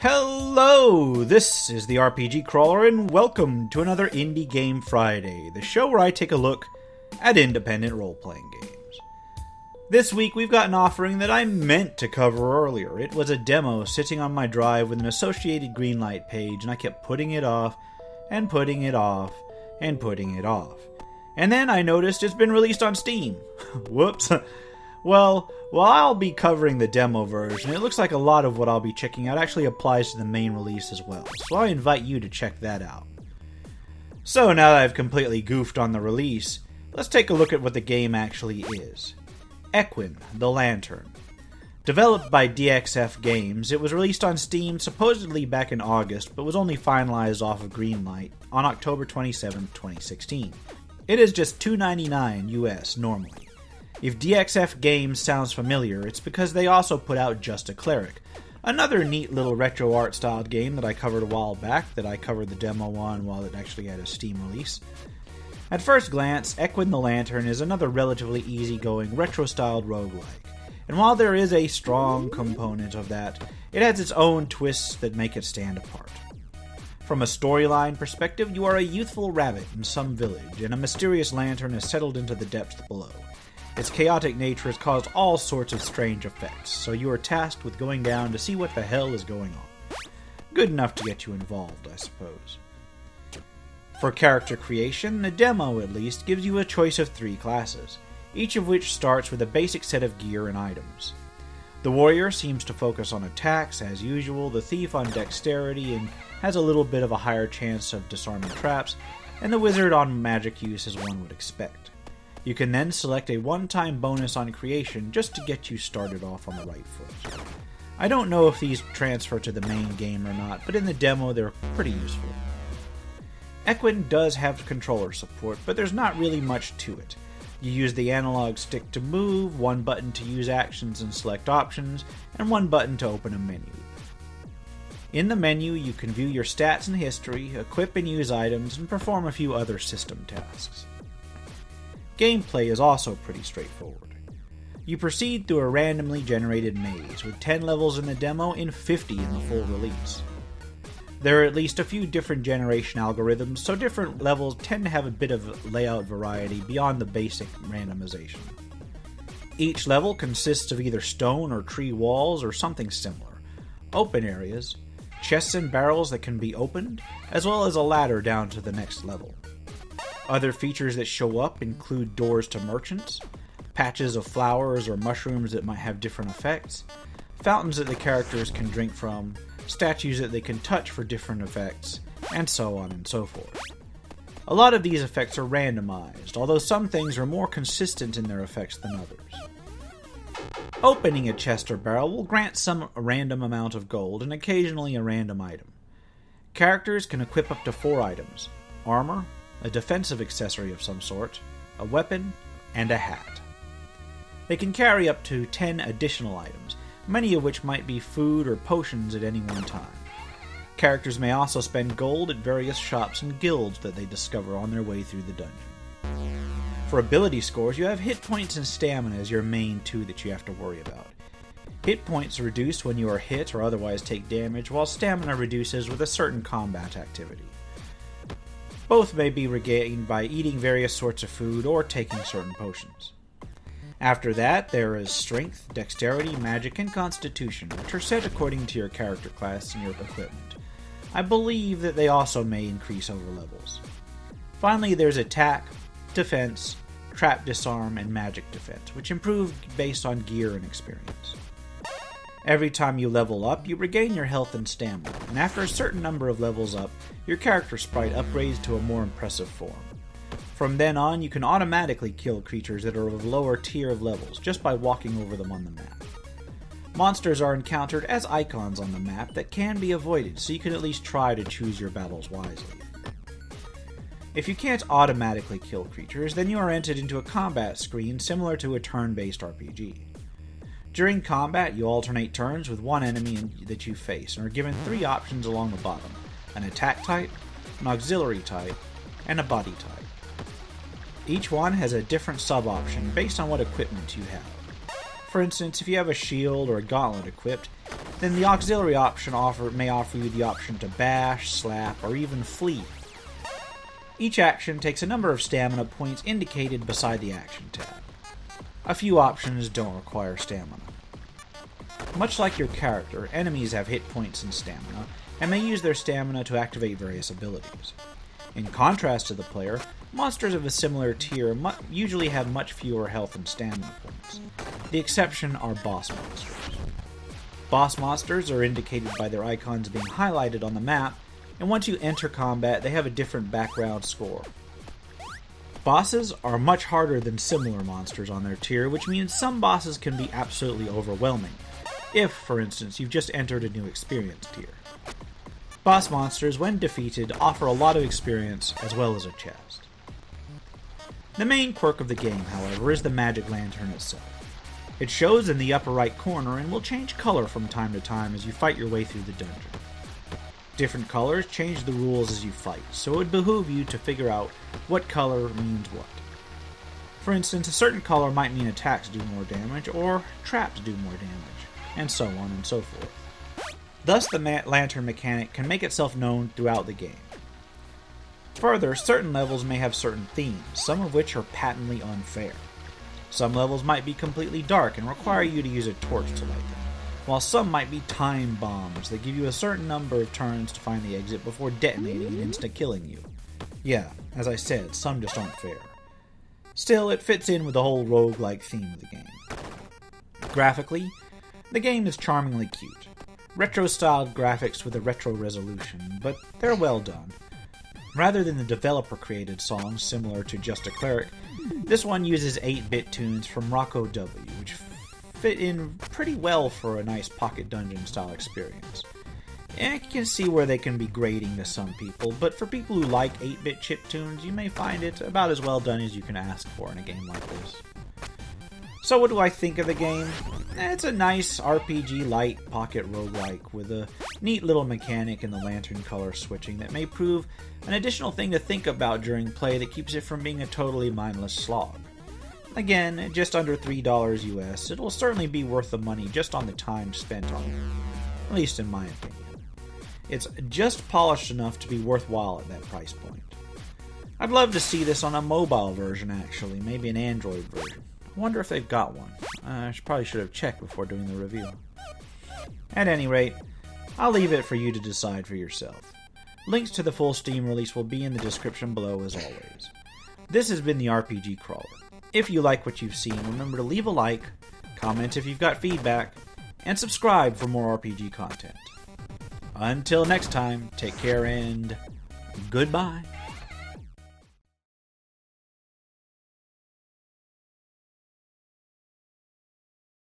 Hello! This is the RPG Crawler, and welcome to another Indie Game Friday, the show where I take a look at independent role-playing games. This week we've got an offering that I meant to cover earlier. It was a demo sitting on my drive with an associated Greenlight page, and I kept putting it off, and putting it off, and putting it off. And then I noticed it's been released on Steam. Whoops. Well, while I'll be covering the demo version, it looks like a lot of what I'll be checking out actually applies to the main release as well, so I invite you to check that out. So now that I've completely goofed on the release, let's take a look at what the game actually is. Equin, the Lantern. Developed by DXF Games, it was released on Steam supposedly back in August, but was only finalized off of Greenlight on October 27, 2016. It is just $2.99 US normally. If DXF Games sounds familiar, it's because they also put out Just a Cleric, another neat little retro art styled game that I covered a while back, that I covered the demo on while it actually had a Steam release. At first glance, Equin the Lantern is another relatively easygoing retro styled roguelike, and while there is a strong component of that, it has its own twists that make it stand apart. From a storyline perspective, you are a youthful rabbit in some village, and a mysterious lantern has settled into the depths below. Its chaotic nature has caused all sorts of strange effects, so you are tasked with going down to see what the hell is going on. Good enough to get you involved, I suppose. For character creation, the demo at least gives you a choice of 3 classes, each of which starts with a basic set of gear and items. The warrior seems to focus on attacks as usual, the thief on dexterity and has a little bit of a higher chance of disarming traps, and the wizard on magic use as one would expect. You can then select a one-time bonus on creation just to get you started off on the right foot. I don't know if these transfer to the main game or not, but in the demo they're pretty useful. Equin does have controller support, but there's not really much to it. You use the analog stick to move, one button to use actions and select options, and one button to open a menu. In the menu, you can view your stats and history, equip and use items, and perform a few other system tasks. Gameplay is also pretty straightforward. You proceed through a randomly generated maze, with 10 levels in the demo and 50 in the full release. There are at least a few different generation algorithms, so different levels tend to have a bit of layout variety beyond the basic randomization. Each level consists of either stone or tree walls or something similar, open areas, chests and barrels that can be opened, as well as a ladder down to the next level. Other features that show up include doors to merchants, patches of flowers or mushrooms that might have different effects, fountains that the characters can drink from, statues that they can touch for different effects, and so on and so forth. A lot of these effects are randomized, although some things are more consistent in their effects than others. Opening a chest or barrel will grant some random amount of gold and occasionally a random item. Characters can equip up to 4 items: armor, a defensive accessory of some sort, a weapon, and a hat. They can carry up to 10 additional items, many of which might be food or potions at any one time. Characters may also spend gold at various shops and guilds that they discover on their way through the dungeon. For ability scores, you have hit points and stamina as your main 2 that you have to worry about. Hit points reduce when you are hit or otherwise take damage, while stamina reduces with a certain combat activity. Both may be regained by eating various sorts of food or taking certain potions. After that, there is strength, dexterity, magic, and constitution, which are set according to your character class and your equipment. I believe that they also may increase over levels. Finally, there's attack, defense, trap disarm, and magic defense, which improve based on gear and experience. Every time you level up, you regain your health and stamina, and after a certain number of levels up, your character sprite upgrades to a more impressive form. From then on, you can automatically kill creatures that are of a lower tier of levels just by walking over them on the map. Monsters are encountered as icons on the map that can be avoided, so you can at least try to choose your battles wisely. If you can't automatically kill creatures, then you are entered into a combat screen similar to a turn-based RPG. During combat, you alternate turns with one enemy that you face, and are given 3 options along the bottom: an attack type, an auxiliary type, and a body type. Each one has a different sub-option based on what equipment you have. For instance, if you have a shield or a gauntlet equipped, then the auxiliary option may offer you the option to bash, slap, or even flee. Each action takes a number of stamina points indicated beside the action tab. A few options don't require stamina. Much like your character, enemies have hit points and stamina, and may use their stamina to activate various abilities. In contrast to the player, monsters of a similar tier usually have much fewer health and stamina points. The exception are boss monsters. Boss monsters are indicated by their icons being highlighted on the map, and once you enter combat, they have a different background score. Bosses are much harder than similar monsters on their tier, which means some bosses can be absolutely overwhelming, if, for instance, you've just entered a new experience tier. Boss monsters, when defeated, offer a lot of experience as well as a chest. The main quirk of the game, however, is the magic lantern itself. It shows in the upper right corner and will change color from time to time as you fight your way through the dungeon. Different colors change the rules as you fight, so it would behoove you to figure out what color means what. For instance, a certain color might mean attacks do more damage, or traps do more damage, and so on and so forth. Thus, the lantern mechanic can make itself known throughout the game. Further, certain levels may have certain themes, some of which are patently unfair. Some levels might be completely dark and require you to use a torch to light them, while some might be time bombs that give you a certain number of turns to find the exit before detonating and insta-killing you. Yeah, as I said, some just aren't fair. Still, it fits in with the whole roguelike theme of the game. Graphically, the game is charmingly cute. Retro-styled graphics with a retro resolution, but they're well done. Rather than the developer-created songs similar to Just a Cleric, this one uses 8-bit tunes from Rocco W, which fit in pretty well for a nice pocket dungeon-style experience. And you can see where they can be grating to some people, but for people who like 8-bit chiptunes, you may find it about as well done as you can ask for in a game like this. So what do I think of the game? It's a nice RPG Lite pocket roguelike with a neat little mechanic in the lantern color switching that may prove an additional thing to think about during play that keeps it from being a totally mindless slog. Again, at just under $3 US, it will certainly be worth the money just on the time spent on it, at least in my opinion. It's just polished enough to be worthwhile at that price point. I'd love to see this on a mobile version actually, maybe an Android version. I wonder if they've got one. I probably should have checked before doing the review. At any rate, I'll leave it for you to decide for yourself. Links to the full Steam release will be in the description below as always. This has been the RPG Crawler. If you like what you've seen, remember to leave a like, comment if you've got feedback, and subscribe for more RPG content. Until next time, take care and goodbye.